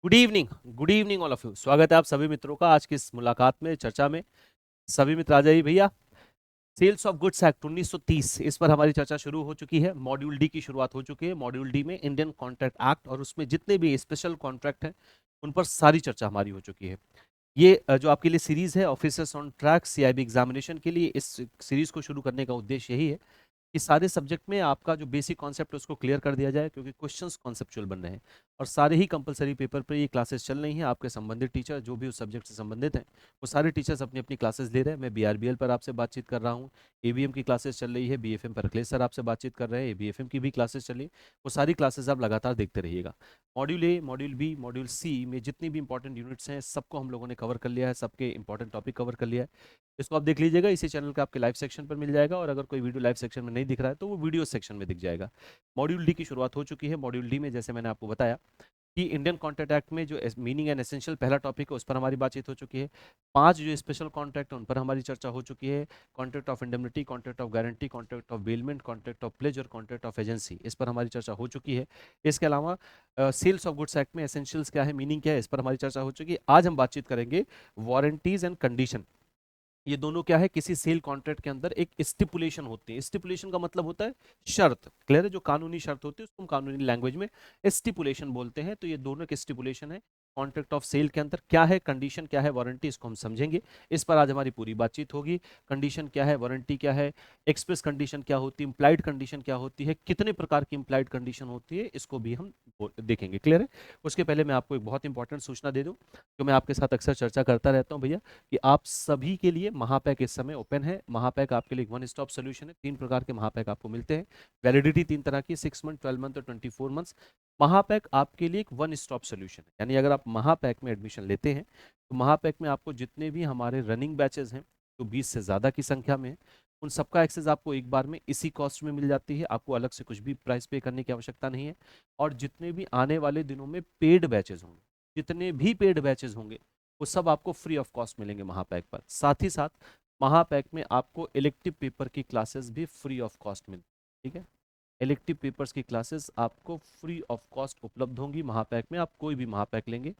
Good evening all of you. स्वागत है आप सभी मित्रों का आज की इस मुलाकात में, चर्चा में। सभी मित्र आ जाइए भैया। सेल्स ऑफ गुड्स एक्ट 1930, इस पर हमारी चर्चा शुरू हो चुकी है। मॉड्यूल डी की शुरुआत हो चुकी है। मॉड्यूल डी में इंडियन कॉन्ट्रैक्ट एक्ट और उसमें जितने भी स्पेशल कॉन्ट्रैक्ट हैं उन पर सारी चर्चा हमारी हो चुकी है। ये जो आपके लिए सीरीज है officers on track CIB examination के लिए, इस सीरीज को शुरू करने का उद्देश्य यही है कि सारे सब्जेक्ट में आपका जो बेसिक कॉन्सेप्ट है उसको क्लियर कर दिया जाए, क्योंकि क्वेश्चंस कॉन्सेप्चुअल बन रहे हैं और सारे ही कंपलसरी पेपर पर ये क्लासेस चल रही हैं। आपके संबंधित टीचर जो भी उस सब्जेक्ट से संबंधित हैं वो सारे टीचर्स अपनी अपनी क्लासेस ले रहे हैं। मैं बीआरबीएल पर आपसे बातचीत कर रहा हूँ, एबीएम की क्लासेस चल रही है, बीएफएम पर अखिलेश सर आपसे बातचीत कर रहे हैं, एबीएफएम की भी क्लासेस चल रही है। वो सारी क्लासेस आप लगातार देखते रहिएगा। Module A, module B, module C में जितनी भी इंपॉर्टेंट यूनिट्स हैं सबको हम लोगों ने कवर कर लिया है, सबके इंपॉर्टेंट टॉपिक कवर कर लिया है। इसको आप देख लीजिएगा, इसी चैनल का आपके लाइव सेक्शन पर मिल जाएगा, और अगर कोई वीडियो लाइव सेक्शन में नहीं दिख रहा है तो वो वीडियो सेक्शन में दिख जाएगा। मॉड्यूल डी की शुरुआत हो चुकी है। मॉड्यूल डी में जैसे मैंने आपको बताया कि इंडियन कॉन्ट्रैक्ट एक्ट में जो मीनिंग एंड एसेंशियल पहला टॉपिक है उस पर हमारी बातचीत हो चुकी है। 5 जो स्पेशल कॉन्ट्रैक्ट है उन पर हमारी चर्चा हो चुकी है। Contract of indemnity, contract of guarantee, contract of bailment, contract of pledge और कॉन्ट्रैक्ट ऑफ एजेंसी, इस पर हमारी चर्चा हो चुकी है। इसके अलावा सेल्स ऑफ गुड्स एक्ट में एसेंशियल्स क्या है, मीनिंग क्या है, इस पर हमारी चर्चा हो चुकी है। आज हम बातचीत करेंगे वारंटीज एंड कंडीशन। ये दोनों क्या है, किसी सेल कॉन्ट्रैक्ट के अंदर एक स्टिपुलेशन होती है। स्टिपुलेशन का मतलब होता है शर्त। क्लियर है? जो कानूनी शर्त होती है उसको हम कानूनी लैंग्वेज में स्टिपुलेशन बोलते हैं। तो ये दोनों के स्टिपुलेशन है कॉन्ट्रैक्ट ऑफ सेल के अंदर। क्या है कंडीशन, क्या है वारंटी, इसको हम समझेंगे। इस पर आज हमारी पूरी बातचीत होगी। कंडीशन क्या है, वारंटी क्या है, एक्सप्रेस कंडीशन क्या होती है, इम्प्लाइड कंडीशन क्या होती है, कितने प्रकार की इम्प्लाइड कंडीशन होती है, इसको भी हम देखेंगे। क्लियर है? उसके पहले मैं आपको एक बहुत इंपॉर्टेंट सूचना दे दूं, जो मैं आपके साथ अक्सर चर्चा करता रहता हूं भैया, कि आप सभी के लिए महापैक इस समय ओपन है। महापैक आपके लिए वन स्टॉप सोल्यूशन है। 3 प्रकार के महापैक आपको मिलते हैं। वैलिडिटी 3 तरह की, 6 मंथ, 12 मंथ और 24 मंथ्स। महापैक आपके लिए एक वन स्टॉप सोल्यूशन है। यानी अगर आप महापैक में एडमिशन लेते हैं तो महापैक में आपको जितने भी हमारे रनिंग बैचेस हैं, जो 20 से ज़्यादा की संख्या में है, उन सबका एक्सेस आपको एक बार में इसी कॉस्ट में मिल जाती है। आपको अलग से कुछ भी प्राइस पे करने की आवश्यकता नहीं है। और जितने भी आने वाले दिनों में पेड बैचेस होंगे, जितने भी पेड बैचेस होंगे, वो सब आपको फ्री ऑफ कॉस्ट मिलेंगे महापैक पर। साथ ही साथ महापैक में आपको इलेक्टिव पेपर की क्लासेस भी फ्री ऑफ कॉस्ट मिलती है। ठीक है? इलेक्टिव पेपर्स की क्लासेस आपको फ्री ऑफ कॉस्ट उपलब्ध होंगी महापैक में। आप कोई भी महापैक लेंगे,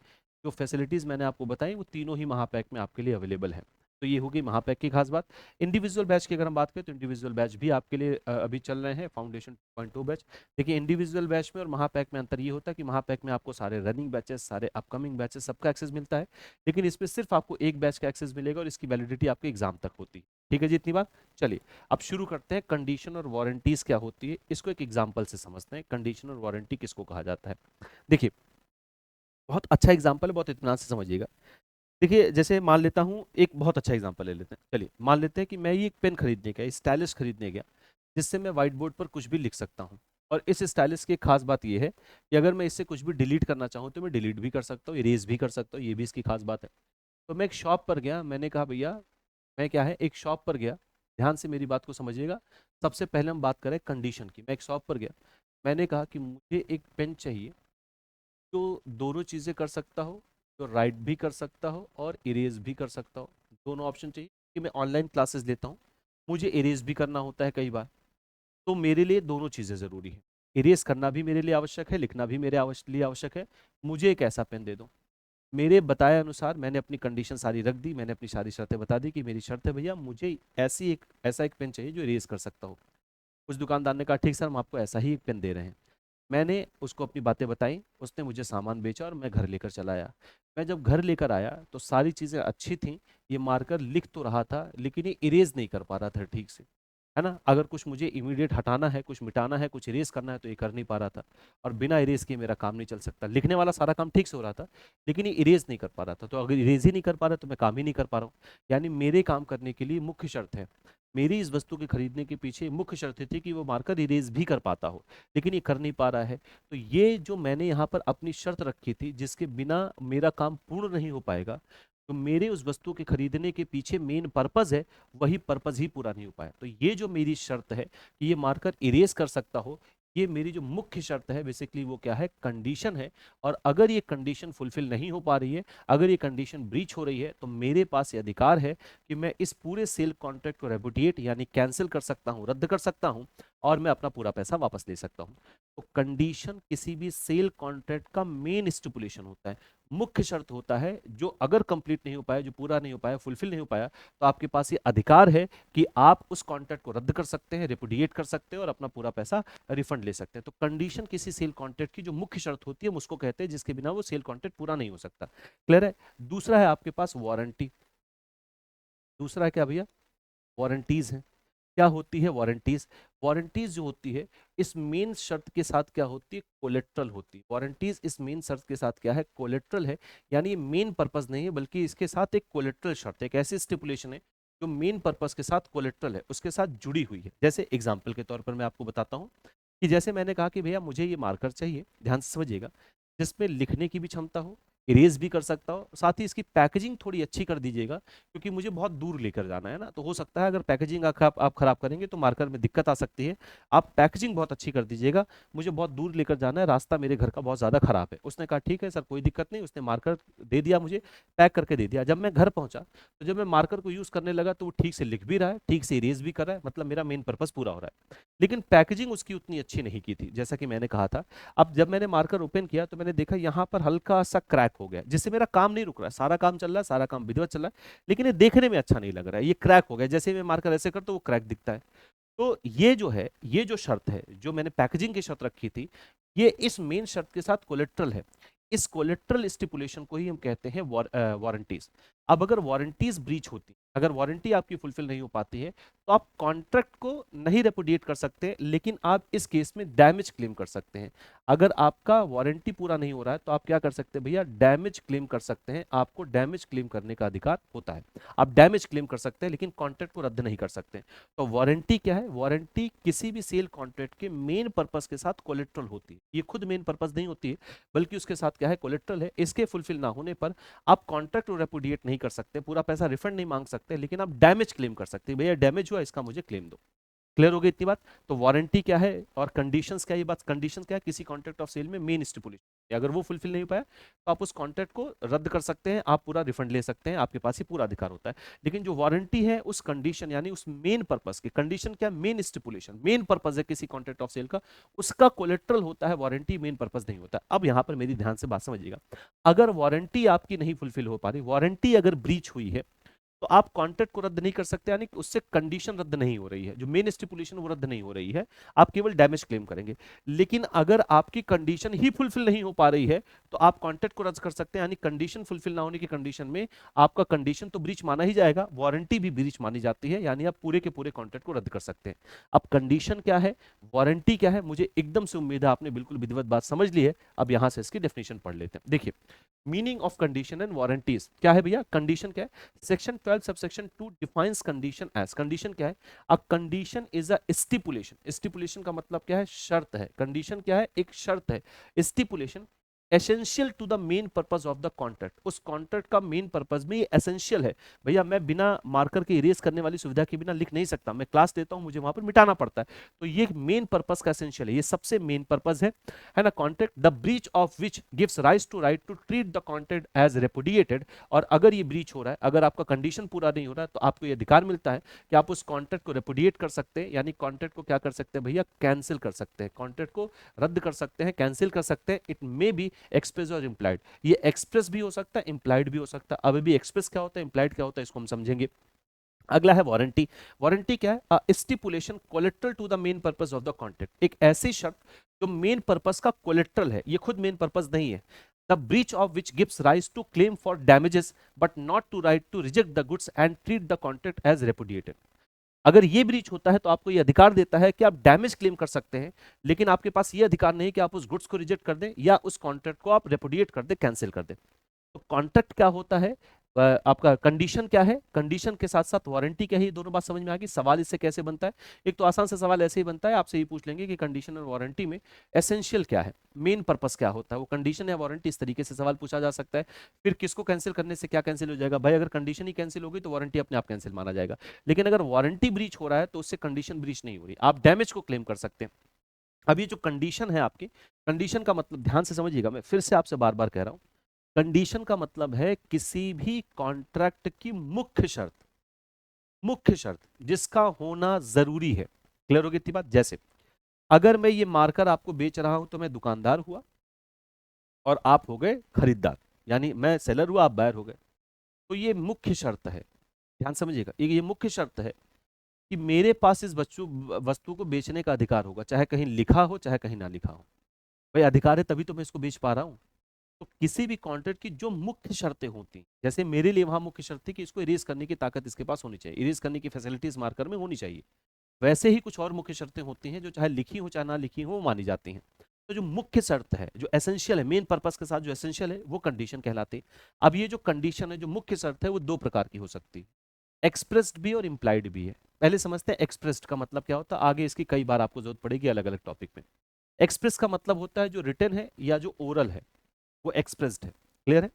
जो फैसिलिटीज़ मैंने आपको बताई वो तीनों ही महापैक में आपके लिए अवेलेबल है। तो ये होगी महापैक की खास बात। इंडिविजुअल बैच की अगर हम बात करें तो इंडिविजुअल बैच भी आपके लिए अभी चल रहे हैं, फाउंडेशन 2.2 बैच। देखिए, इंडिविजुअल बैच में और महापैक में अंतर ये होता है कि महापैक में आपको सारे रनिंग बैचेस, सारे अपकमिंग बैचेस, सबका एक्सेस मिलता है। लेकिन इसमें सिर्फ आपको एक बैच का एक्सेस मिलेगा और इसकी वैलिडिटी आपके एग्जाम तक होती है। ठीक है जी, इतनी बात। चलिए अब शुरू करते हैं। कंडीशन और वारंटीज क्या होती है इसको एक एग्जांपल से समझते हैं। कंडीशन और वारंटी किसको कहा जाता है? देखिए, बहुत अच्छा एग्जांपल है, बहुत इत्मीनान से समझिएगा। देखिए, जैसे मान लेता हूँ, एक बहुत अच्छा एग्जांपल ले लेते हैं। चलिए मान लेते हैं कि मैं ये एक पेन खरीदने गया, स्टाइलिश खरीदने गया, जिससे मैं व्हाइट बोर्ड पर कुछ भी लिख सकता हूँ। और इस स्टाइलिश की एक खास बात यह है कि अगर मैं इससे कुछ भी डिलीट करना चाहूँ तो मैं डिलीट भी कर सकता हूँ, इरेज भी कर सकता हूँ। ये भी इसकी खास बात है। तो मैं एक शॉप पर गया, मैंने कहा भैया, मैं क्या है, एक शॉप पर गया। ध्यान से मेरी बात को समझिएगा। सबसे पहले हम बात करें कंडीशन की। मैं एक शॉप पर गया, मैंने कहा कि मुझे एक पेन चाहिए जो दोनों चीज़ें कर सकता हो, जो राइट भी कर सकता हो और इरेज भी कर सकता हो। दोनों ऑप्शन चाहिए कि मैं ऑनलाइन क्लासेस लेता हूँ, मुझे इरेज भी करना होता है कई बार। तो मेरे लिए दोनों चीज़ें ज़रूरी हैं। इरेज करना भी मेरे लिए आवश्यक है, लिखना भी मेरे लिए आवश्यक है। मुझे एक ऐसा पेन दे दो। मेरे बताए अनुसार मैंने अपनी कंडीशन सारी रख दी, मैंने अपनी सारी शर्तें बता दी कि मेरी शर्त है भैया, मुझे ऐसा एक पेन चाहिए जो इरेज कर सकता हो। उस दुकानदार ने कहा ठीक सर, हम आपको ऐसा ही एक पेन दे रहे हैं। मैंने उसको अपनी बातें बताई, उसने मुझे सामान बेचा और मैं घर लेकर चला आया। मैं जब घर लेकर आया तो सारी चीज़ें अच्छी थीं। ये मार्कर लिख तो रहा था लेकिन ये इरेज नहीं कर पा रहा था ठीक से। है ना? अगर कुछ मुझे इमीडिएट हटाना है, कुछ मिटाना है, कुछ इरेज करना है तो ये कर नहीं पा रहा था। और बिना इरेज किए मेरा काम नहीं चल सकता। लिखने वाला सारा काम ठीक से हो रहा था लेकिन ये इरेज नहीं कर पा रहा था। तो अगर इरेज ही नहीं कर पा रहा तो मैं काम ही नहीं कर पा रहा हूँ। यानी मेरे काम करने के लिए मुख्य शर्त है, मेरी इस वस्तु के खरीदने के पीछे मुख्य शर्त थी कि वो मार्कर इरेज भी कर पाता हो, लेकिन ये कर नहीं पा रहा है। तो ये जो मैंने यहाँ पर अपनी शर्त रखी थी जिसके बिना मेरा काम पूर्ण नहीं हो पाएगा, तो मेरे उस वस्तु के खरीदने के पीछे मेन पर्पज है, वही पर्पज ही पूरा नहीं हो पाया। तो ये जो मेरी शर्त है कि ये मार्कर इरेज कर सकता हो, ये मेरी जो मुख्य शर्त है, बेसिकली वो क्या है, कंडीशन है। और अगर ये कंडीशन फुलफिल नहीं हो पा रही है, अगर ये कंडीशन ब्रीच हो रही है, तो मेरे पास ये अधिकार है कि मैं इस पूरे सेल कॉन्ट्रैक्ट को रेपुडिएट यानी कैंसिल कर सकता हूँ, रद्द कर सकता हूँ। और मैं अपना पूरा पैसा वापस ले सकता हूं। तो कंडीशन किसी भी सेल कॉन्ट्रैक्ट का मेन स्टिपुलेशन होता है, मुख्य शर्त होता है, जो अगर कंप्लीट नहीं हो पाया, जो पूरा नहीं हो पाया, फुलफिल नहीं हो पाया, तो आपके पास ये अधिकार है कि आप उस कॉन्ट्रैक्ट को रद्द कर सकते हैं, रिपुडिएट कर सकते हैं और अपना पूरा पैसा रिफंड ले सकते हैं। तो कंडीशन किसी सेल कॉन्ट्रैक्ट की जो मुख्य शर्त होती है, हम उसको कहते हैं, जिसके बिना वो सेल कॉन्ट्रैक्ट पूरा नहीं हो सकता। क्लियर है? दूसरा है आपके पास वारंटी। दूसरा है क्या भैया? वारंटीज है। क्या होती है वारंटीज? वारंटीज जो होती है, इस मेन शर्त के साथ क्या होती है? कोलेट्रल होती है। वारंटीज इस मेन शर्त के साथ क्या है? कोलेट्रल है। यानी ये मेन पर्पस नहीं है, बल्कि इसके साथ एक कोलेट्रल शर्त है, एक ऐसी स्टिपुलेशन है जो मेन पर्पस के साथ कोलेट्रल है, उसके साथ जुड़ी हुई है। जैसे एग्जाम्पल के तौर पर मैं आपको बताता हूँ कि जैसे मैंने कहा कि भैया मुझे ये मार्कर चाहिए, ध्यान से समझिएगा, जिसमें लिखने की भी क्षमता हो, इरेज भी कर सकता हो, साथ ही इसकी पैकेजिंग थोड़ी अच्छी कर दीजिएगा, क्योंकि मुझे बहुत दूर लेकर जाना है ना, तो हो सकता है अगर पैकेजिंग आप खराब करेंगे तो मार्कर में दिक्कत आ सकती है। आप पैकेजिंग बहुत अच्छी कर दीजिएगा, मुझे बहुत दूर लेकर जाना है, रास्ता मेरे घर का बहुत ज़्यादा खराब है। उसने कहा ठीक है सर, कोई दिक्कत नहीं। उसने मार्कर दे दिया मुझे, पैक करके दे दिया। जब मैं घर पहुंचा, तो जब मैं मार्कर को यूज़ करने लगा, तो वो ठीक से लिख भी रहा है, ठीक से इरेज भी कर रहा है, मतलब मेरा मेन पर्पस पूरा हो रहा है। लेकिन पैकेजिंग उसकी उतनी अच्छी नहीं की थी, जैसा कि मैंने कहा था। अब जब मैंने मार्कर ओपन किया, तो मैंने देखा यहाँ पर हल्का सा क्रैक हो गया, जिससे मेरा काम नहीं रुक रहा है, सारा काम चल रहा है, सारा काम विधिवत चल रहा है, लेकिन ये देखने में अच्छा नहीं लग रहा है, ये क्रैक हो गया। जैसे मैं मार्कर ऐसे कर, तो वो क्रैक दिखता है। तो ये जो है, ये जो शर्त है, जो मैंने पैकेजिंग की शर्त रखी थी, ये इस मेन शर्त के साथ कोलेट्रल है। इस कोलेट्रल स्टिपुलेशन को ही हम कहते हैं वारंटीज। अब अगर वारंटीज ब्रीच होती, अगर वारंटी आपकी फुलफिल नहीं हो पाती है, तो आप कॉन्ट्रैक्ट को नहीं रेपुडिएट कर सकते, लेकिन आप इस केस में डैमेज क्लेम कर सकते हैं। अगर आपका वारंटी पूरा नहीं हो रहा है, तो आप क्या कर सकते हैं भैया? डैमेज क्लेम कर सकते हैं। आपको डैमेज क्लेम करने का अधिकार होता है, आप डैमेज क्लेम कर सकते हैं, लेकिन कॉन्ट्रैक्ट को रद्द नहीं कर सकते। तो वारंटी क्या है? वारंटी किसी भी सेल कॉन्ट्रैक्ट के मेन पर्पस के साथ कोलेट्रल होती है। ये खुद मेन पर्पस नहीं होती है, बल्कि उसके साथ क्या है? कोलेट्रल है। इसके फुलफिल ना होने पर आप कॉन्ट्रैक्ट को रेपुडिएट नहीं कर सकते, पूरा पैसा रिफंड नहीं मांग सकते, लेकिन आप डैमेज क्लेम कर सकते हैं, भैया डैमेज हुआ, इसका मुझे क्लेम दो। क्लियर हो गई इतनी बात? तो वारंटी क्या है और कंडीशंस क्या है? ये बात, कंडीशंस क्या है? किसी कॉन्ट्रैक्ट ऑफ सेल में मेन स्टिपुलेशन, अगर वो फुलफिल नहीं हो पाया, तो आप उस कॉन्ट्रैक्ट को रद्द कर सकते हैं, आप पूरा रिफंड ले सकते हैं, आपके पास ही पूरा अधिकार होता है। लेकिन जो वारंटी है, उस कंडीशन यानी उस मेन पर्पस की, कंडीशन क्या? मेन स्टिपुलेशन, मेन पर्पस है किसी कॉन्ट्रैक्ट ऑफ सेल का, उसका कोलेट्रल होता है, वारंटी मेन पर्पस नहीं होता। अब यहां पर मेरी ध्यान से बात समझिएगा, अगर वारंटी आपकी नहीं फुलफिल हो पा रही, वारंटी अगर ब्रीच हुई है, तो आप कॉन्ट्रैक्ट को रद्द नहीं कर सकते, यानी उससे कंडीशन रद्द नहीं हो रही है, जो मेन स्टिपुलेशन वो रद्द नहीं हो रही है, आप केवल डैमेज क्लेम करेंगे। लेकिन अगर आपकी कंडीशन ही फुलफिल नहीं हो पा रही है, तो आप कॉन्ट्रैक्ट को रद्द कर सकते हैं, यानी कंडीशन फुलफिल ना होने की कंडीशन में आपका कंडीशन तो ब्रीच माना ही जाएगा, वारंटी भी ब्रीच मानी जाती है, यानी आप पूरे के पूरे कॉन्ट्रैक्ट को रद्द कर सकते हैं। अब कंडीशन क्या है, वारंटी क्या है, मुझे एकदम से उम्मीद है आपने बिल्कुल विधिवत बात समझ ली है। अब यहां से इसकी डेफिनेशन पढ़ लेते हैं। देखिए, meaning of condition and warranties क्या है भैया? कंडीशन क्या है? Section 12 subsection 2 defines condition as, condition क्या है? A condition is a stipulation. Stipulation का मतलब क्या है? शर्त है। कंडीशन क्या है? एक शर्त है। Stipulation essential to the main purpose of the contract, उस कॉन्ट्रैक्ट का मेन पर्पस में ये एसेंशियल है। भैया मैं बिना मार्कर के इरेज करने वाली सुविधा के बिना लिख नहीं सकता, मैं क्लास देता हूं, मुझे वहां पर मिटाना पड़ता है, तो ये मेन पर्पस का एसेंशियल है, ये सबसे मेन पर्पस है ना contract, the breach of which gives rise to right to treat the contract as repudiated. और अगर ये ब्रीच हो रहा है, अगर आपका कंडीशन पूरा नहीं हो रहा है, तो आपको ये अधिकार मिलता है कि आप उस कॉन्ट्रैक्ट को रेपुडिएट कर सकते हैं, यानी कॉन्ट्रैक्ट को क्या कर सकते हैं भैया? कैंसिल कर सकते हैं, कॉन्ट्रैक्ट को रद्द कर सकते हैं, कैंसिल कर सकते हैं। इट मे बी एक्सप्रेस और इम्प्लाइड, ये एक्सप्रेस भी हो सकता है, इम्प्लाइड भी हो सकता है। अभी भी एक्सप्रेस क्या होता है, इम्प्लाइड क्या होता है, इसको हम समझेंगे। अगला है वारंटी। वारंटी क्या है? Stipulation collateral to the main purpose of the contract, एक ऐसी शर्त जो मेन पर्पस का कोलेट्रल है, ये खुद मेन पर्पस नहीं है। The breach of which gives rise to claim for damages but not to right to reject the goods and treat the contract as repudiated. अगर ये ब्रीच होता है, तो आपको ये अधिकार देता है कि आप डैमेज क्लेम कर सकते हैं, लेकिन आपके पास ये अधिकार नहीं कि आप उस गुड्स को रिजेक्ट कर दें या उस कॉन्ट्रैक्ट को आप रेपुडिएट कर दें, कैंसिल कर दें। तो कॉन्ट्रैक्ट क्या होता है? आपका कंडीशन क्या है, कंडीशन के साथ साथ वारंटी क्या है, ये दोनों बात समझ में आ गई। सवाल इससे कैसे बनता है? एक तो आसान सा सवाल ऐसे ही बनता है, आपसे ये पूछ लेंगे कि कंडीशन और वारंटी में एसेंशियल क्या है, मेन पर्पस क्या होता है, वो कंडीशन या वारंटी, इस तरीके से सवाल पूछा जा सकता है। फिर किसको कैंसिल करने से क्या कैंसिल हो जाएगा? भाई अगर कंडीशन ही कैंसिल होगी, तो वारंटी अपने आप कैंसिल माना जाएगा। लेकिन अगर वारंटी ब्रीच हो रहा है, तो उससे कंडीशन ब्रीच नहीं हो रही, आप डैमेज को क्लेम कर सकते हैं। अब ये जो कंडीशन है आपकी, कंडीशन का मतलब ध्यान से समझिएगा, मैं फिर से आपसे बार बार कह रहा हूं, कंडीशन का मतलब है किसी भी कॉन्ट्रैक्ट की मुख्य शर्त, मुख्य शर्त जिसका होना जरूरी है। क्लियर होगी इतनी बात? जैसे अगर मैं ये मार्कर आपको बेच रहा हूं तो मैं दुकानदार हुआ और आप हो गए खरीदार, यानी मैं सेलर हुआ, आप बायर हो गए। तो ये मुख्य शर्त है, ध्यान समझिएगा, ये मुख्य शर्त है कि मेरे पास इस वस्तु को बेचने का अधिकार होगा, चाहे कहीं लिखा हो चाहे कहीं ना लिखा हो। भाई अधिकार है तभी तो मैं इसको बेच पा रहा हूँ। तो किसी भी कॉन्ट्रैक्ट की जो मुख्य शर्तें होती, जैसे मेरे लिए वहां मुख्य शर्त थी कि इसको इरेज करने की ताकत इसके पास होनी चाहिए, इरेज करने की फैसिलिटी इस मार्कर में होनी चाहिए, वैसे ही कुछ और मुख्य शर्तें होती हैं जो चाहे लिखी हो चाहे ना लिखी हो वो मानी जाती हैं। तो जो मुख्य शर्त है, जो एसेंशियल है, मेन पर्पस के साथ जो एसेंशियल है, वो कंडीशन कहलाती है। अब ये जो कंडीशन है, जो मुख्य शर्त है, वो दो प्रकार की हो सकती है, एक्सप्रेस्ड भी और इम्प्लाइड भी है। पहले समझते हैं एक्सप्रेस्ड का मतलब क्या होता है, आगे इसकी कई बार आपको जरूरत पड़ेगी अलग अलग टॉपिक में। एक्सप्रेस का मतलब होता है जो रिटन है या जो ओरल है वो एक्सप्रेस्ड है। क्लियर है?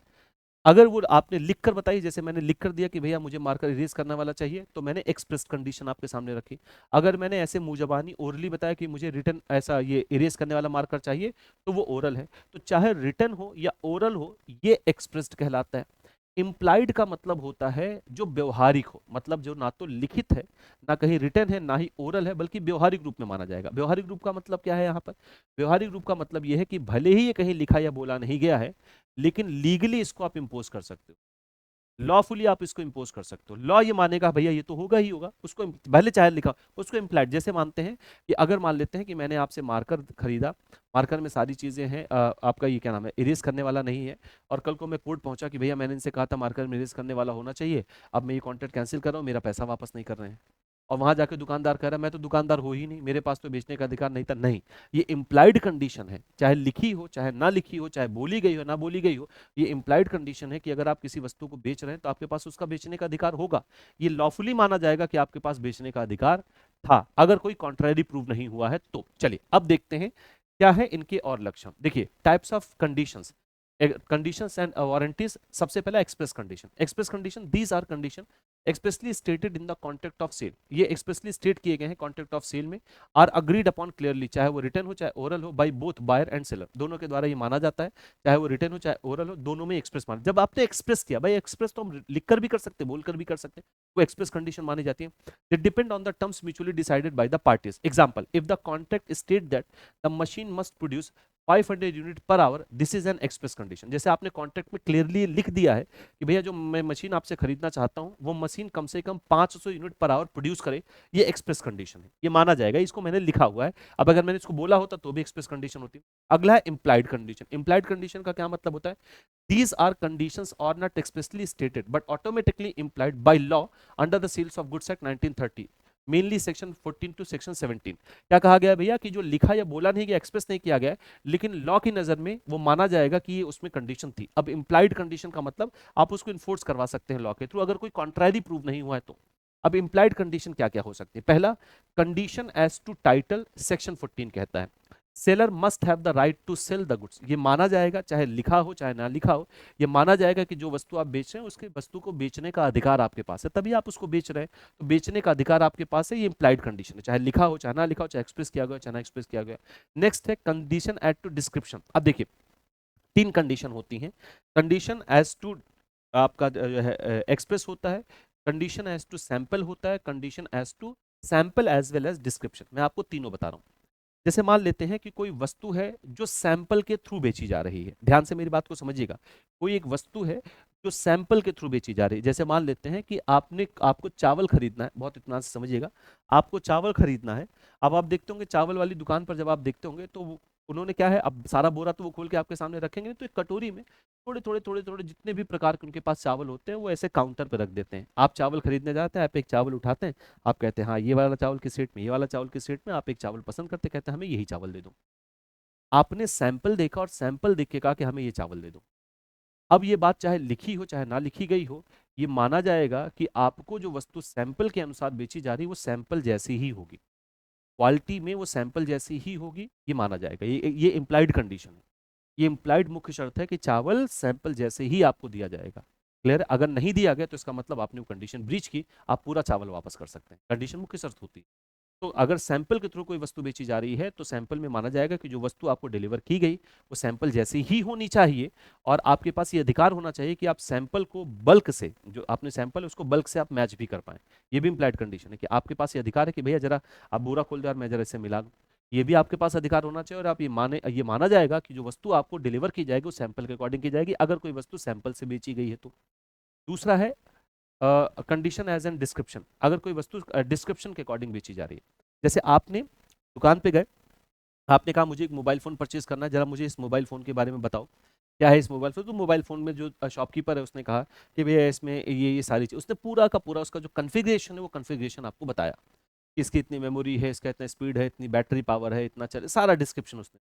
अगर वो आपने लिख कर बताई, जैसे मैंने लिख कर दिया कि भैया मुझे मार्कर इरेज करने वाला चाहिए, तो मैंने एक्सप्रेस कंडीशन आपके सामने रखी। अगर मैंने ऐसे मुंहजबानी ओरली बताया कि मुझे रिटन ऐसा ये इरेज करने वाला मार्कर चाहिए, तो वो ओरल है। तो चाहे रिटन हो या ओरल हो, ये एक्सप्रेस्ड कहलाता है। इम्प्लाइड का मतलब होता है जो व्यवहारिक हो, मतलब जो ना तो लिखित है, ना कहीं रिटन है, ना ही ओरल है, बल्कि व्यवहारिक रूप में माना जाएगा। व्यवहारिक रूप का मतलब क्या है यहाँ पर? व्यवहारिक रूप का मतलब यह है कि भले ही ये कहीं लिखा या बोला नहीं गया है, लेकिन लीगली इसको आप इंपोज कर सकते हो, लॉफुली आप इसको इंपोज कर सकते हो। लॉ ये मानेगा भैया ये तो होगा ही होगा, उसको भले चाहे लिखा, उसको इम्प्लाइड। जैसे मानते हैं कि अगर मान लेते हैं कि मैंने आपसे मार्कर खरीदा, मार्कर में सारी चीजें हैं, आपका ये क्या नाम है, इरेज करने वाला नहीं है, और कल को मैं कोर्ट पहुंचा कि भैया मैंने इनसे कहा था मार्कर में इरेज करने वाला होना चाहिए, अब मैं ये कॉन्ट्रैक्ट कैंसिल कर रहा हूँ, मेरा पैसा वापस नहीं कर रहे हैं। और वहां जाके दुकानदार कह रहा है मैं तो दुकानदार हो ही नहीं, मेरे पास तो बेचने का अधिकार नहीं था। नहीं, ये इम्प्लाइड कंडीशन है, चाहे लिखी हो चाहे ना लिखी हो, चाहे बोली गई हो ना बोली गई हो, ये इम्प्लाइड कंडीशन है कि अगर आप किसी वस्तु को बेच रहे हैं तो आपके पास उसका बेचने का अधिकार होगा। ये लॉफुली माना जाएगा कि आपके पास बेचने का अधिकार था, अगर कोई कॉन्ट्रैरी प्रूव नहीं हुआ है तो। चलिए अब देखते हैं क्या है इनके और लक्षण। देखिए types of conditions, conditions and warranties. सबसे पहला express condition. Express condition, these are condition expressly stated in the contract of sale, ये एक्सप्रेसली स्टेट किए गए हैं कॉन्ट्रैक्ट ऑफ सेल में, आर अग्रीड अपॉन क्लियरली, चाहे वो रिटर्न हो चाहे ओरल हो, by both buyer and seller, दोनों के द्वारा ये माना जाता है, चाहे वो रिटर्न हो चाहे ओरल हो, दोनों में एक्सप्रेस माना। जब आपने एक्सप्रेस किया, भाई एक्सप्रेस तो हम लिखकर भी कर सकते हैं, बोलकर भी कर सकते हैं, वो एक्सप्रेस कंडीशन मानी जाती है। They depend on the terms mutually decided by the parties. Example, if the contract state that the machine must produce 500 unit per hour, this is an express condition. जैसे आपने कॉन्ट्रैक्ट में clearly लिख दिया है कि भैया जो मैं मशीन आपसे खरीदना चाहता हूं वो मशीन कम से कम 500 यूनिट पर आवर प्रोड्यूस करे, ये एक्सप्रेस कंडीशन है, ये माना जाएगा, इसको मैंने लिखा हुआ है। अब अगर मैंने इसको बोला होता तो भी एक्सप्रेस कंडीशन होती। अगला है इंप्लाइड कंडीशन। इंप्लाइड कंडीशन का क्या मतलब होता है? These are conditions are not expressly stated but automatically implied by law under the Sales of Goods Act 1930, mainly section 14 to section 17। क्या कहा गया भैया कि जो लिखा या बोला नहीं गया, एक्सप्रेस नहीं किया गया है, लेकिन लॉ की नजर में वो माना जाएगा कि ये उसमें कंडीशन थी। अब इंप्लाइड कंडीशन का मतलब आप उसको इन्फोर्स करवा सकते हैं लॉ के थ्रू, अगर कोई कॉन्ट्रैरी प्रूव नहीं हुआ है तो। अब इंप्लाइड कंडीशन क्या क्या हो सकती है? पहला, condition as to title, section 14 कहता है seller must have the right to sell the goods, ये माना जाएगा चाहे लिखा हो चाहे ना लिखा हो, ये माना जाएगा कि जो वस्तु आप बेच रहे हैं उसके वस्तु को बेचने का अधिकार आपके पास है, तभी आप उसको बेच रहे हैं, तो बेचने का अधिकार आपके पास है, ये इंप्लाइड कंडीशन है, चाहे लिखा हो चाहे ना लिखा हो, चाहे एक्सप्रेस किया गया चाहे ना एक्सप्रेस किया गया। नेक्स्ट है कंडीशन एड टू डिस्क्रिप्शन। अब देखिए तीन कंडीशन होती हैं। कंडीशन एज टू आपका जो है एक्सप्रेस होता है, कंडीशन एज टू सैंपल होता है, condition as to sample as well as description. मैं आपको तीनों बता रहा हूं। जैसे मान लेते हैं कि कोई वस्तु है जो सैंपल के थ्रू बेची जा रही है, ध्यान से मेरी बात को समझिएगा। कोई एक वस्तु है जो सैंपल के थ्रू बेची जा रही है। जैसे मान लेते हैं कि आपको चावल खरीदना है, बहुत इत्मीनान से समझिएगा, आपको चावल खरीदना है। अब आप देखते होंगे चावल वाली दुकान पर जब आप देखते होंगे तो उन्होंने क्या है, अब सारा बोरा तो वो खोल के आपके सामने रखेंगे नहीं, तो एक कटोरी में थोड़े थोड़े थोड़े थोड़े जितने भी प्रकार के उनके पास चावल होते हैं वो ऐसे काउंटर पर रख देते हैं। आप चावल खरीदने जाते हैं, आप एक चावल उठाते हैं, आप कहते हैं हाँ ये वाला चावल किस रेट में, ये वाला चावल किस रेट में, आप एक चावल पसंद करते कहते हैं हमें यही चावल दे दो। आपने सैंपल देखा और सैंपल देख के कहा कि हमें ये चावल दे दो। अब ये बात चाहे लिखी हो चाहे ना लिखी गई हो, ये माना जाएगा कि आपको जो वस्तु सैंपल के अनुसार बेची जा रही है वो सैंपल जैसी ही होगी, क्वालिटी में वो सैंपल जैसी ही होगी, ये माना जाएगा। ये इम्प्लाइड कंडीशन है, ये इम्प्लाइड मुख्य शर्त है कि चावल सैंपल जैसे ही आपको दिया जाएगा। क्लियर है? अगर नहीं दिया गया तो इसका मतलब आपने वो कंडीशन ब्रीच की, आप पूरा चावल वापस कर सकते हैं, कंडीशन मुख्य शर्त होती है। तो अगर सैंपल के थ्रू कोई वस्तु बेची जा रही है तो सैंपल में माना जाएगा कि जो वस्तु आपको डिलीवर की गई वो सैंपल जैसी ही होनी चाहिए, और आपके पास ये अधिकार होना चाहिए कि आप सैंपल को बल्क से, जो आपने सैंपल है उसको बल्क से आप मैच भी कर पाए। ये भी इंप्लाइड कंडीशन है कि आपके पास ये अधिकार है कि भैया जरा आप बोरा खोल दो यार, मैं जरा इससे मिला लूं। ये भी आपके पास अधिकार होना चाहिए और आप ये माना जाएगा कि जो वस्तु आपको डिलीवर की जाएगी वो सैंपल के अकॉर्डिंग की जाएगी, अगर कोई वस्तु सैंपल से बेची गई है तो। दूसरा है कंडीशन एज एन डिस्क्रिप्शन, अगर कोई वस्तु डिस्क्रिप्शन के अकॉर्डिंग बेची जा रही है। जैसे आपने दुकान पे गए, आपने कहा मुझे एक मोबाइल फोन परचेज करना है, जरा मुझे इस मोबाइल फोन के बारे में बताओ, क्या है इस मोबाइल फोन। तो मोबाइल फोन में जो शॉपकीपर है उसने कहा कि भैया इसमें ये सारी चीज, उसने पूरा का पूरा उसका जो कन्फिग्रेशन है वो कन्फिग्रेशन आपको बताया कि इसकी इतनी मेमोरी है, इसका इतना स्पीड है, इतनी बैटरी पावर है, इतना चले, सारा डिस्क्रिप्शन उसने।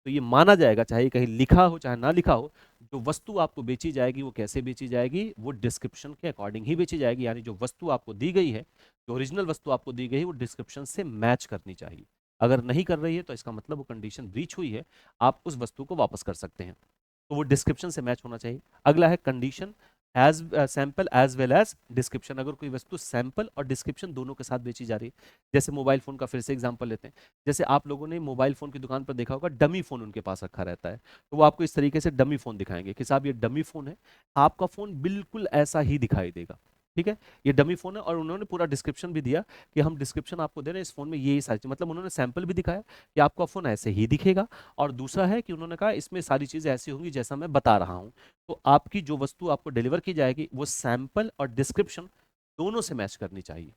तो ये माना जाएगा, चाहे कहीं लिखा हो चाहे ना लिखा हो, जो वस्तु आपको बेची जाएगी वो कैसे बेची जाएगी, वो डिस्क्रिप्शन के अकॉर्डिंग ही बेची जाएगी। यानी जो वस्तु आपको दी गई है, जो ओरिजिनल वस्तु आपको दी गई है, वो डिस्क्रिप्शन से मैच करनी चाहिए। अगर नहीं कर रही है तो इसका मतलब वो कंडीशन ब्रीच हुई है, आप उस वस्तु को वापस कर सकते हैं। तो वो डिस्क्रिप्शन से मैच होना चाहिए। अगला है condition as sample as well as description, अगर कोई वस्तु सैंपल और डिस्क्रिप्शन दोनों के साथ बेची जा रही है। जैसे मोबाइल फोन का फिर से एग्जांपल लेते हैं। जैसे आप लोगों ने मोबाइल फोन की दुकान पर देखा होगा, डमी फोन उनके पास रखा रहता है, तो वो आपको इस तरीके से डमी फोन दिखाएंगे कि साहब ये डमी फोन है, आपका फोन बिल्कुल ऐसा ही दिखाई देगा। ठीक है, ये डमी फोन है, और उन्होंने पूरा डिस्क्रिप्शन भी दिया कि हम डिस्क्रिप्शन आपको दे रहे हैं, इस फोन में ये सारी चीज, मतलब उन्होंने सैंपल भी दिखाया कि आपका फोन ऐसे ही दिखेगा। और दूसरा है कि उन्होंने कहा इसमें सारी चीजें ऐसी होंगी जैसा मैं बता रहा हूं। तो आपकी जो वस्तु आपको डिलीवर की जाएगी वो सैंपल और डिस्क्रिप्शन दोनों से मैच करनी चाहिए।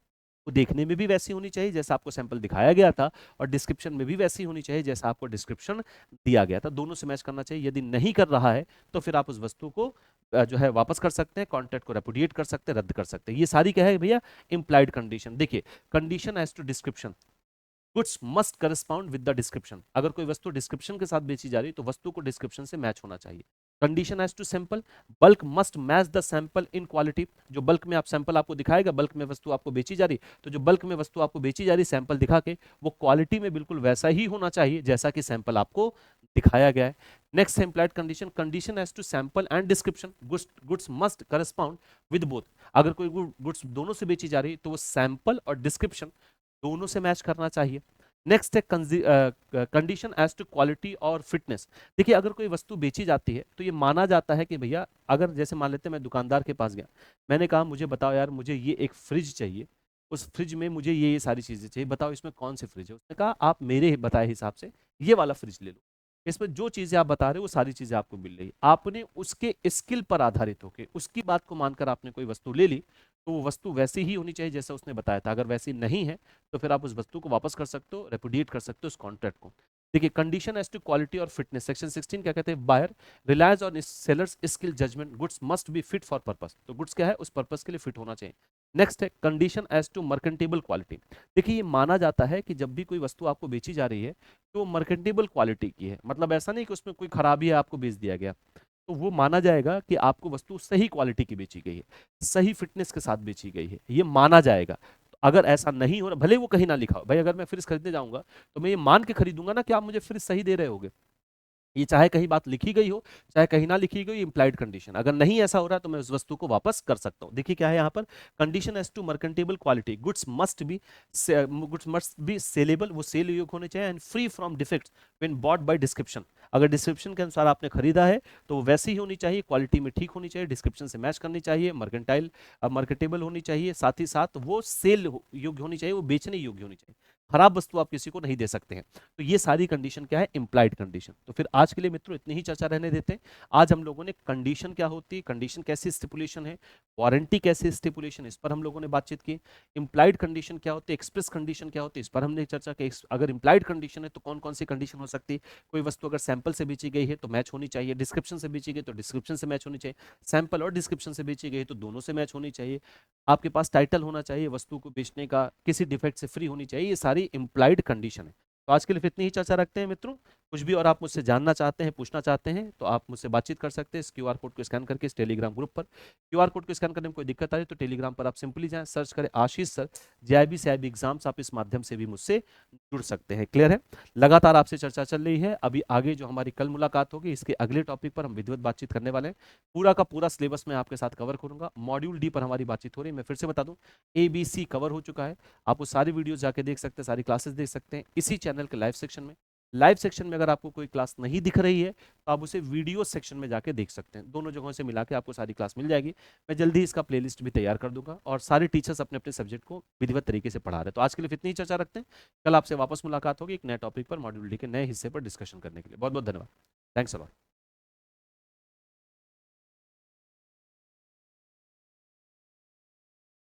वो देखने में भी वैसी होनी चाहिए जैसा आपको सैंपल दिखाया गया था, और डिस्क्रिप्शन में भी वैसी होनी चाहिए जैसा आपको डिस्क्रिप्शन दिया गया था। दोनों से मैच करना चाहिए। यदि नहीं कर रहा है तो फिर आप उस वस्तु को जो है वापस कर सकते हैं, कॉन्ट्रैक्ट को रेपुडिएट कर सकते हैं, रद्द कर सकते हैं। ये सारी क्या है भैया, इम्प्लाइड कंडीशन। देखिए, condition as to description, goods must correspond with the description. अगर कोई वस्तु डिस्क्रिप्शन के साथ बेची जा रही है तो वस्तु को डिस्क्रिप्शन से मैच होना चाहिए। Condition as to sample, bulk must match the sample in quality. जो बल्क में आप सैंपल आपको दिखाएगा, बल्क में वस्तु आपको बेची जा रही, तो जो बल्क में वस्तु आपको बेची जा रही सैंपल दिखा के, वो क्वालिटी में बिल्कुल वैसा ही होना चाहिए जैसा कि सैंपल आपको दिखाया गया है। Next implied condition, condition as to sample and description, goods must correspond with both. अगर कोई गुड्स दोनों से बेची जा रही तो वो सैंपल और डिस्क्रिप्शन दोनों से मैच करना चाहिए। नेक्स्ट है कंडीशन एज टू क्वालिटी और फिटनेस। देखिए, अगर कोई वस्तु बेची जाती है तो ये माना जाता है कि भैया, अगर जैसे मान लेते हैं मैं दुकानदार के पास गया, मैंने कहा मुझे बताओ यार, मुझे ये एक फ्रिज चाहिए, उस फ्रिज में मुझे ये सारी चीजें चाहिए, बताओ इसमें कौन सी फ्रिज है। उसने कहा आप मेरे बताए हिसाब से ये वाला फ्रिज ले लो, इसमें जो चीजें आप बता रहे हो वो सारी चीजें आपको मिल रही है। आपने उसके स्किल पर आधारित होकर उसकी बात को मानकर आपने कोई वस्तु ले ली, तो वो वस्तु वैसी ही होनी चाहिए जैसा उसने बताया था। अगर वैसी नहीं है तो फिर आप उस वस्तु को वापस कर सकते हो, रेपुडिएट कर सकते हो उस कॉन्ट्रैक्ट को। देखिए, कंडीशन एज टू क्वालिटी और फिटनेस, सेक्शन 16 क्या कहते हैं, buyer reliance on seller's skill judgement, goods must be fit for purpose. तो गुड्स क्या है, उस पर्पस के लिए फिट होना चाहिए। नेक्स्ट है condition as to merchantable quality. देखिए, ये माना जाता है कि जब भी कोई वस्तु आपको बेची जा रही है तो मर्केंटेबल क्वालिटी की है, मतलब ऐसा नहीं कि उसमें कोई खराबी है आपको बेच दिया गया, तो वो माना जाएगा कि आपको वस्तु सही क्वालिटी की बेची गई है, सही फिटनेस के साथ बेची गई है, ये माना जाएगा। तो अगर ऐसा नहीं हो रहा, भले वो कहीं ना लिखा हो, भाई अगर मैं फ्रिज खरीदने जाऊंगा तो मैं ये मान के खरीदूंगा ना कि आप मुझे फ्रिज सही दे रहे होगे, ये चाहे कहीं बात लिखी गई हो चाहे कहीं ना लिखी गई, इंप्लाइड कंडीशन। अगर नहीं ऐसा हो रहा तो मैं उस वस्तु को वापस कर सकता हूं। देखिए क्या है यहाँ पर, condition as to merchantable quality, goods must be saleable, वो सेल योग्य होने चाहिए, and free from defects when bought by description. अगर डिस्क्रिप्शन के अनुसार आपने खरीदा है तो वो वैसी ही होनी चाहिए, क्वालिटी में ठीक होनी चाहिए, डिस्क्रिप्शन से मैच करनी चाहिए, मार्केटेबल होनी चाहिए, साथ ही साथ वो सेल योग्य होनी चाहिए, वो बेचने योग्य होनी चाहिए। खराब वस्तु आप किसी को नहीं दे सकते हैं। तो ये सारी कंडीशन क्या है, इंप्लाइड कंडीशन। तो फिर आज के लिए मित्रों इतनी ही चर्चा रहने देते हैं। आज हम लोगों ने कंडीशन क्या होती है, कंडीशन कैसी स्टिपुलेशन है, वारंटी कैसी स्टिपुलेशन, इस पर हम लोगों ने बातचीत की। इंप्लाइड कंडीशन क्या होती है, एक्सप्रेस कंडीशन क्या होती है, इस पर हमने चर्चा की। अगर इंप्लाइड कंडीशन है तो कौन कौन सी कंडीशन हो सकती है। कोई वस्तु अगर सैंपल से बेची गई है तो मैच होनी चाहिए, डिस्क्रिप्शन से बेची गई तो डिस्क्रिप्शन से मैच होनी चाहिए, सैंपल और डिस्क्रिप्शन से बेची गई तो दोनों से मैच होनी चाहिए, आपके पास टाइटल होना चाहिए वस्तु को बेचने का, किसी डिफेक्ट से फ्री होनी चाहिए। ये सारी इंप्लाइड कंडीशन है। तो आज के लिए इतनी ही चर्चा रखते हैं मित्रों। कुछ भी और आप मुझसे जानना चाहते हैं, पूछना चाहते हैं, तो आप मुझसे बातचीत कर सकते हैं इस क्यूआर कोड को स्कैन करके, इस टेलीग्राम ग्रुप पर। क्यूआर कोड को स्कैन करने में कोई दिक्कत आ रही तो टेलीग्राम पर आप सिंपली जाएं, सर्च करें आशीष सर जेआईबी सीआईबी एग्जाम्स, आप इस माध्यम से भी मुझसे जुड़ सकते हैं। क्लियर है, लगातार आपसे चर्चा चल रही है। अभी आगे जो हमारी कल मुलाकात होगी, इसके अगले टॉपिक पर हम विधिवत बातचीत करने वाले हैं। पूरा का पूरा सिलेबस मैं आपके साथ कवर करूंगा। मॉड्यूल डी पर हमारी बातचीत हो रही है। मैं फिर से बता दूं, ABC कवर हो चुका है, आप वो सारी वीडियोस जाके देख सकते हैं, सारी क्लासेस देख सकते हैं इसी चैनल के लाइव सेक्शन में। लाइव सेक्शन में अगर आपको कोई क्लास नहीं दिख रही है तो आप उसे वीडियो सेक्शन में जाके देख सकते हैं। दोनों जगहों से मिला के आपको सारी क्लास मिल जाएगी। मैं जल्दी इसका प्लेलिस्ट भी तैयार कर दूंगा और सारे टीचर्स अपने अपने सब्जेक्ट को विधिवत तरीके से पढ़ा रहे हैं। तो आज के लिए इतनी ही चर्चा रखते हैं। कल आपसे वापस मुलाकात होगी एक नए टॉपिक पर, मॉड्यूल डी के नए हिस्से पर डिस्कशन करने के लिए। बहुत बहुत धन्यवाद। Thanks a lot.